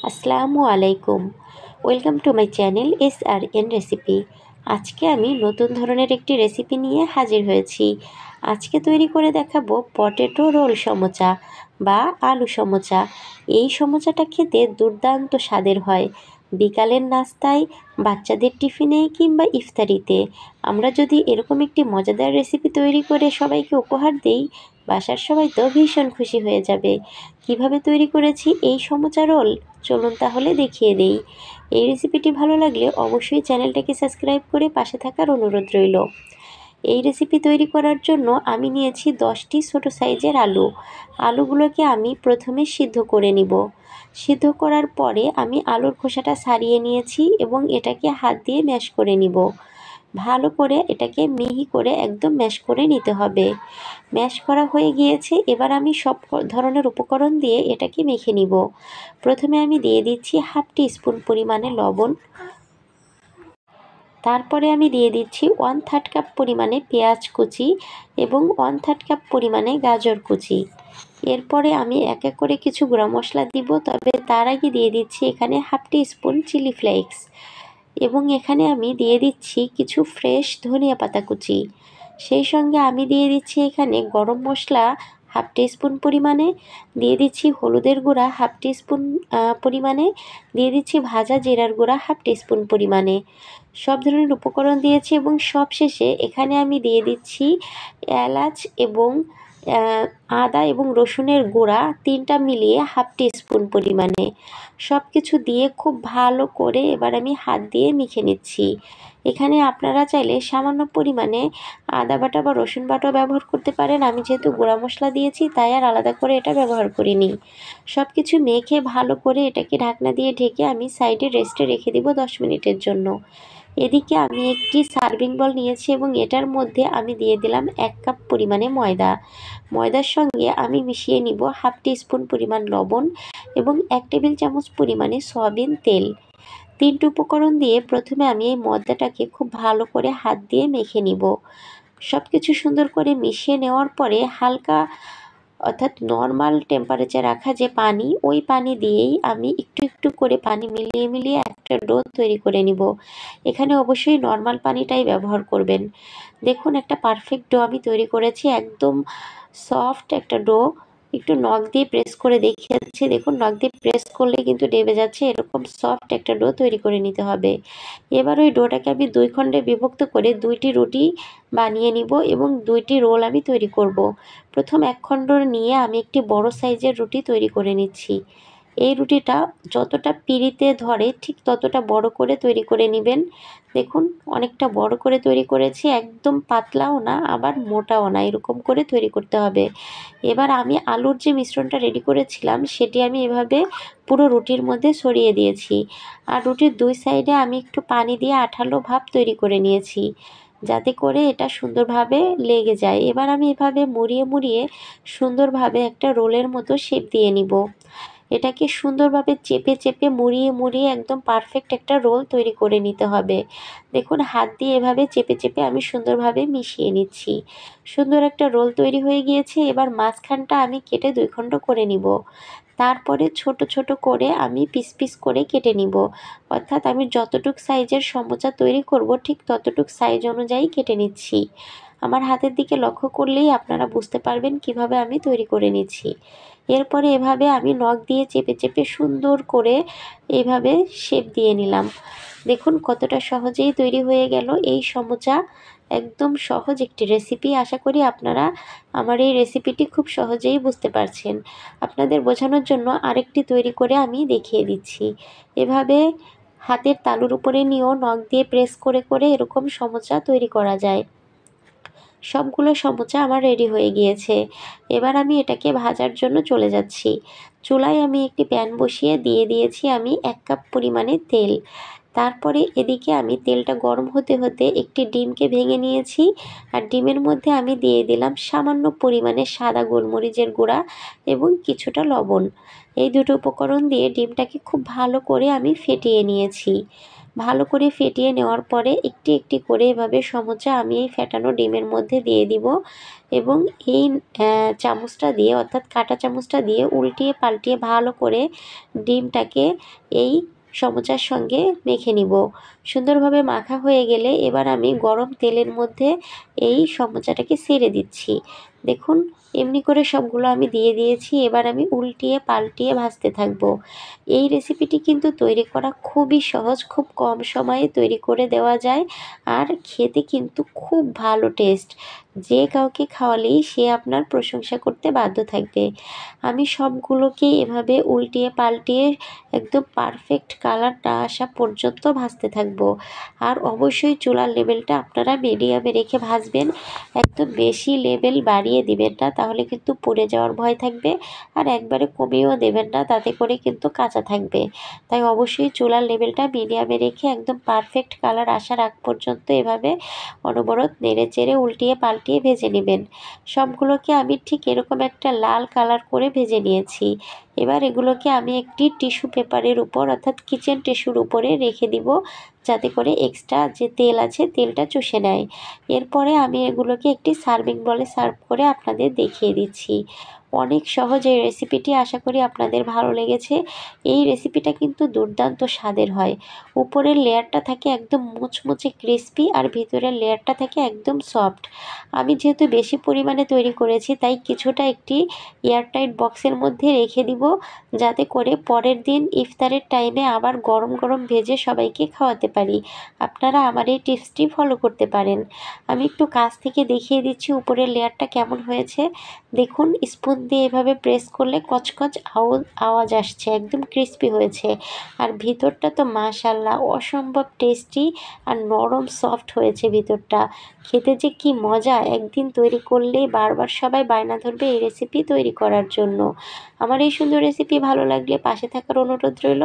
আসসালামু আলাইকুম। Welcome to my channel SRN recipe. আজকে আমি নতুন ধরনের একটি রেসিপি নিয়ে হাজির হয়েছি। আজকে তৈরি করে দেখাবো পটেটো রোল সমোচা বা আলু সমোচা। এই সমোচাটা খেতে দুর্দান্ত স্বাদের হয়। বিকালের নাস্তায়, বাচ্চাদের টিফিনে কিংবা ইফতারিতে আমরা যদি এরকম একটি মজাদার রেসিপি তৈরি করে সবাইকে উপহার দেই, বাসার সবাই তো ভীষণ খুশি হয়ে যাবে। কিভাবে তৈরি করেছি এই সমোচা রোল, চলুন তাহলে দেখিয়ে দেই। এই রেসিপিটি ভালো লাগলে অবশ্যই চ্যানেলটাকে সাবস্ক্রাইব করে পাশে থাকার অনুরোধ রইল। এই রেসিপি তৈরি করার জন্য আমি নিয়েছি 10টি ছোট সাইজের আলু। আলুগুলোকে আমি প্রথমে সিদ্ধ করে নিব। সিদ্ধ করার পরে আমি আলুর খোসাটা ছাড়িয়ে নিয়েছি এবং এটাকে হাত দিয়ে ম্যাশ করে নিব। ভালো করে এটাকে মিহি করে একদম ম্যাশ করে নিতে হবে। ম্যাশ করা হয়ে গিয়েছে, এবার আমি সব ধরনের উপকরণ দিয়ে এটাকে মেখে নিব। প্রথমে আমি দিয়ে দিচ্ছি 1/2 টিস্পুন পরিমাণে লবণ। তারপরে আমি দিয়ে দিচ্ছি 1/3 কাপ পরিমাণে পেঁয়াজ কুচি এবং 1/3 কাপ পরিমাণে গাজর কুচি। এরপরে আমি এক এক করে কিছু গুঁড়া মশলা দিব, তবে তার আগে দিয়ে দিচ্ছি এখানে 1/2 টিস্পুন চিলি ফ্লেক্স এবং এখানে আমি দিয়ে দিচ্ছি কিছু ফ্রেশ ধনিয়া পাতা কুচি। সেই সঙ্গে আমি দিয়ে দিচ্ছি এখানে গরম মশলা 1/2 টিস্পুন পরিমাণে, দিয়ে দিচ্ছি হলুদের গুঁড়া 1/2 টিস্পুন পরিমাণে, দিয়ে দিচ্ছি ভাজা জিরার গুঁড়া 1/2 টিস্পুন পরিমাণে। সব ধরনের উপকরণ দিয়েছি এবং সবশেষে এখানে আমি দিয়ে দিচ্ছি এলাচ এবং আদা এবং রসুনের গুঁড়া 3টা মিলিয়ে 1/2 টিস্পুন পরিমাণে। সব কিছু দিয়ে খুব ভালো করে এবার আমি হাত দিয়ে মেখে নিচ্ছি। এখানে আপনারা চাইলে সামান্য পরিমাণে আদা বাটা বা রসুন বাটাও ব্যবহার করতে পারেন। আমি যেহেতু গুঁড়া মশলা দিয়েছি তাই আর আলাদা করে এটা ব্যবহার করিনি। সব কিছু মেখে ভালো করে এটাকে ঢাকনা দিয়ে ঢেকে আমি সাইডে রেস্টে রেখে দিব 10 মিনিটের জন্য। এদিকে আমি একটি সার্ভিং বল নিয়েছি এবং এটার মধ্যে আমি দিয়ে দিলাম 1 কাপ পরিমাণে ময়দা। ময়দার সঙ্গে আমি মিশিয়ে নিব 1/2 টিস্পুন পরিমাণ লবণ এবং 1 টেবিল চামচ পরিমাণে সয়াবিন তেল। 3টি উপকরণ দিয়ে প্রথমে আমি এই ময়দাটাকে খুব ভালো করে হাত দিয়ে মেখে নিব। সব কিছু সুন্দর করে মিশিয়ে নেওয়ার পরে হালকা অর্থাৎ নর্মাল টেম্পারেচার রাখা যে পানি, ওই পানি দিয়েই আমি একটু একটু করে পানি মিলিয়ে মিলিয়ে একটা ডো তৈরি করে নিব। এখানে অবশ্যই নর্মাল পানিটাই ব্যবহার করবেন। দেখুন একটা পারফেক্ট ডো আমি তৈরি করেছি, একদম সফট একটা ডো। একটু নখ দিয়ে প্রেস করে দেখিয়েছি, দেখুন নখ দিয়ে প্রেস করলে কিন্তু ডেবে যাচ্ছে। এরকম সফট একটা ডো তৈরি করে নিতে হবে। এবার ওই ডোটাকে আমি 2 খণ্ডে বিভক্ত করে 2টি রুটি বানিয়ে নিব এবং 2টি রোল আমি তৈরি করব। প্রথম 1 খণ্ড নিয়ে আমি একটি বড় সাইজের রুটি তৈরি করে নিচ্ছি। এই রুটিটা যতটা পিঁড়িতে ধরে ঠিক ততটা বড় করে তৈরি করে নেবেন। দেখুন অনেকটা বড় করে তৈরি করেছি, একদম পাতলাও না আবার মোটাও না, এরকম করে তৈরি করতে হবে। এবার আমি আলুর যে মিশ্রণটা রেডি করেছিলাম সেটি আমি এভাবে পুরো রুটির মধ্যে ছড়িয়ে দিয়েছি। আর রুটির 2 সাইডে আমি একটু পানি দিয়ে আঠালো ভাব তৈরি করে নিয়েছি, যাতে করে এটা সুন্দরভাবে লেগে যায়। এবার আমি এভাবে মুড়িয়ে মুড়িয়ে সুন্দরভাবে একটা রোলের মতো শেপ দিয়ে নিব। এটাকে সুন্দরভাবে চেপে চেপে মুড়িয়ে মুড়িয়ে একদম পারফেক্ট একটা রোল তৈরি করে নিতে হবে। দেখুন হাত দিয়ে এভাবে চেপে চেপে আমি সুন্দরভাবে মিশিয়ে নিচ্ছি। সুন্দর একটা রোল তৈরি হয়ে গিয়েছে। এবার মাঝখানটা আমি কেটে 2 খণ্ড করে নিব। তারপরে ছোট ছোট করে আমি পিস পিস করে কেটে নিব। অর্থাৎ আমি যতটুক সাইজের সমোচা তৈরি করব ঠিক ততটুক সাইজ অনুযায়ী কেটে নিচ্ছি। আমার হাতের দিকে লক্ষ্য করলেই আপনারা বুঝতে পারবেন কিভাবে আমি তৈরি করে নিচ্ছি। এরপরে এভাবে আমি নখ দিয়ে চেপে চেপে সুন্দর করে এইভাবে শেপ দিয়ে নিলাম। দেখুন কতটা সহজেই তৈরি হয়ে গেল এই সমোচা। একদম সহজ একটি রেসিপি। আশা করি আপনারা আমার এই রেসিপিটি খুব সহজেই বুঝতে পারছেন। আপনাদের বোঝানোর জন্য আরেকটি তৈরি করে আমি দেখিয়ে দিচ্ছি। এভাবে হাতের তালুর উপরে নিয়েও নখ দিয়ে প্রেস করে করে এরকম সমোচা তৈরি করা যায়। সবগুলো সমোচা আমার রেডি হয়ে গিয়েছে। এবার আমি এটাকে ভাজার জন্য চলে যাচ্ছি। চুলায় আমি একটি প্যান বসিয়ে দিয়ে দিয়েছি আমি 1 কাপ পরিমাণে তেল। তারপরে এদিকে আমি তেলটা গরম হতে হতে একটি ডিমকে ভেঙে নিয়েছি। আর ডিমের মধ্যে আমি দিয়ে দিলাম সামান্য পরিমাণে সাদা গোলমরিচের গুঁড়া এবং কিছুটা লবণ। এই দুটো উপকরণ দিয়ে ডিমটাকে খুব ভালো করে আমি ফেটিয়ে নিয়েছি। ভালো করে ফেটিয়ে নেওয়ার পরে একটি একটি করে এভাবে সমুচা আমি এই ফেটানো ডিমের মধ্যে দিয়ে দিব এবং এই চামচটা দিয়ে অর্থাৎ কাঁটা চামচটা দিয়ে উল্টিয়ে পাল্টিয়ে ভালো করে ডিমটাকে এই সমুচার সঙ্গে মেখে নিব। সুন্দরভাবে মাখা হয়ে গেলে এবার আমি গরম তেলের মধ্যে এই সমুচাটাকে ছেড়ে দিচ্ছি। দেখুন এমনি করে সবগুলো আমি দিয়ে দিয়েছি। এবার আমি উল্টিয়ে পাল্টিয়ে ভাজতে থাকবো। এই রেসিপিটি কিন্তু তৈরি করা খুবই সহজ, খুব কম সময়ে তৈরি করে দেওয়া যায় আর খেতে কিন্তু খুব ভালো টেস্ট। যে কাউকে খাওয়ালেই সে আপনার প্রশংসা করতে বাধ্য থাকবে। আমি সবগুলোকে এভাবে উল্টিয়ে পাল্টিয়ে একদম পারফেক্ট কালার না আসা পর্যন্ত ভাজতে থাকবো। আর অবশ্যই চুলার লেভেলটা আপনারা মিডিয়ামে রেখে ভাজবেন। একদম বেশি লেভেল বাড়িয়ে দিবেন না, তাহলে কিন্তু পুড়ে যাওয়ার ভয় থাকবে। আর একবারে কমিয়েও দেবেন না, তাতে করে কিন্তু কাঁচা থাকবে। তাই অবশ্যই চুলার লেভেলটা মিডিয়ামে রেখে একদম পারফেক্ট কালার আসার আগ পর্যন্ত এভাবে অনবরত নেড়ে চেড়ে উল্টিয়ে পাল্টিয়ে ভেজে নেবেন। সবগুলোকে আমি ঠিক এরকম একটা লাল কালার করে ভেজে নিয়েছি। এবার এগুলোকে আমি একটি টিস্যু পেপারের উপর অর্থাৎ কিচেন টিস্যুর উপরে রেখে দিব, যাতে করে এক্সট্রা যে তেল আছে তেলটা চুষে নেয়। এরপরে আমি এগুলোকে একটি সার্ভিং বলে সার্ভ করে আপনাদের দেখিয়ে দিচ্ছি। অনেক সহজ এই রেসিপিটি, আশা করি আপনাদের ভালো লেগেছে। এই রেসিপিটা কিন্তু দুর্দান্ত স্বাদের হয়। উপরের লেয়ারটা থাকে একদম মুচমুচে ক্রিস্পি আর ভিতরের লেয়ারটা থাকে একদম সফট। আমি যেহেতু বেশি পরিমাণে তৈরি করেছি তাই কিছুটা একটি এয়ারটাইট বক্সের মধ্যে রেখে দিব, যাতে করে পরের দিন ইফতারের টাইমে আবার গরম গরম ভেজে সবাইকে খাওয়াতে পারি। আপনারা আমার এই টিপসটি ফলো করতে পারেন। আমি একটু কাছ থেকে দেখিয়ে দিচ্ছি উপরের লেয়ারটা কেমন হয়েছে। দেখুন স্পুন দিয়ে এভাবে প্রেস করলে কচকচ আওয়াজ আসছে, একদম ক্রিস্পি হয়েছে। আর ভিতরটা তো মাশাআল্লাহ অসম্ভব টেস্টি আর নরম সফট হয়েছে ভিতরটা। খেতে যে কি মজা, একদিন তৈরি করলেই বারবার সবাই বায়না ধরবে এই রেসিপি তৈরি করার জন্য। আমার এই সুন্দর রেসিপি ভালো লাগলে পাশে থাকার অনুরোধ রইল।